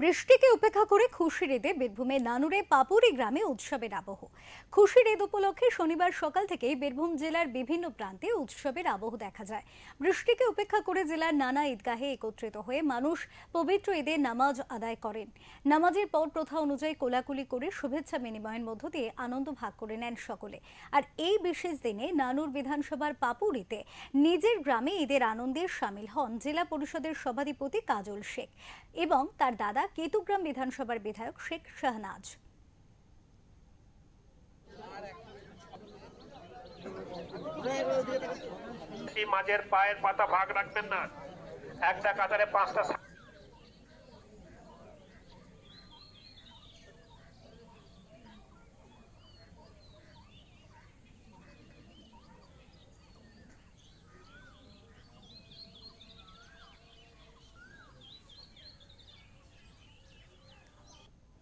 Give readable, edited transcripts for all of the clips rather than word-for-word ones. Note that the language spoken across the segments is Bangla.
বৃষ্টিকে উপেক্ষা করে খুশির ঈদে বীরভূমে নানুরে পাপুরি গ্রামে উৎসবের আবহ। খুশির ঈদ উপলক্ষে শনিবার সকাল থেকেই বীরভূম জেলার বিভিন্ন প্রান্তে উৎসবের আবহ দেখা যায়। বৃষ্টিকে উপেক্ষা করে জেলার নানা ঈদগাহে একত্রিত হয়ে মানুষ পবিত্র ঈদে নামাজ আদায় করেন। নামাজের পর প্রথা অনুযায়ী কোলাকুলি করে শুভেচ্ছা বিনিময়ের মধ্য দিয়ে আনন্দ ভাগ করে নেন সকলে। আর এই বিশেষ দিনে নানুর বিধানসভার পাপুরিতে নিজের গ্রামে ঈদের আনন্দে সামিল হন জেলা পরিষদের সভাধিপতি কাজল শেখ এবং তার দাদা কেতুগ্রাম বিধানসভার বিধায়ক শেখ শাহনাজ। মাঝের পায়ের পাতা ভাগ রাখবেন না, একটা কাতারে পাঁচটা।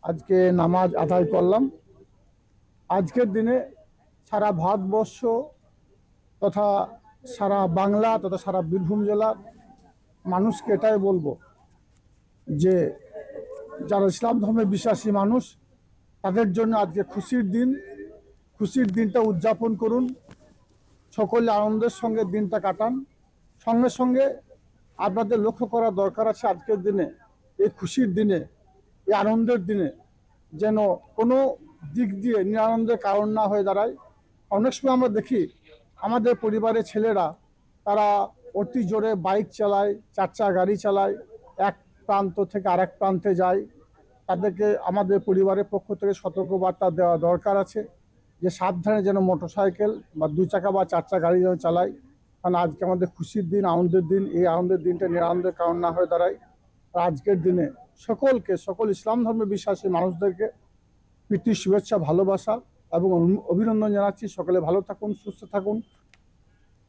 আজকে নামাজ আদায় করলাম। আজকের দিনে সারা ভারতবর্ষ তথা সারা বাংলা তথা সারা বীরভূম জেলার মানুষকে এটাই বলবো যে যারা ইসলাম ধর্মে বিশ্বাসী মানুষ তাদের জন্য আজকে খুশির দিন। খুশির দিনটা উদযাপন করুন, সকলে আনন্দের সঙ্গে দিনটা কাটান। সঙ্গে সঙ্গে আপনাদের লক্ষ্য করা দরকার আছে আজকের দিনে, এই খুশির দিনে, এই আনন্দের দিনে যেন কোনো দিক দিয়ে নিরানন্দের কারণ না হয়ে দাঁড়ায়। অনেক সময় আমরা দেখি আমাদের পরিবারের ছেলেরা তারা অতি জোরে বাইক চালায়, চার চাকা গাড়ি চালায়, এক প্রান্ত থেকে আরেক প্রান্তে যায়। তাদেরকে আমাদের পরিবারের পক্ষ থেকে সতর্কবার্তা দেওয়া দরকার আছে যে সাবধানে যেন মোটরসাইকেল বা দু চাকা বা চার চাকা গাড়ি যেন চালায়। কারণ আজকে আমাদের খুশির দিন, আনন্দের দিন, এই আনন্দের দিনটা নিরানন্দের কারণ না হয়ে দাঁড়ায়। আজকের দিনে সকলকে, সকল ইসলাম ধর্মে বিশ্বাসী মানুষদেরকে প্রীতি, শুভেচ্ছা, ভালোবাসা এবং অভিনন্দন জানাচ্ছি। সকলে ভালো থাকুন, সুস্থ থাকুন,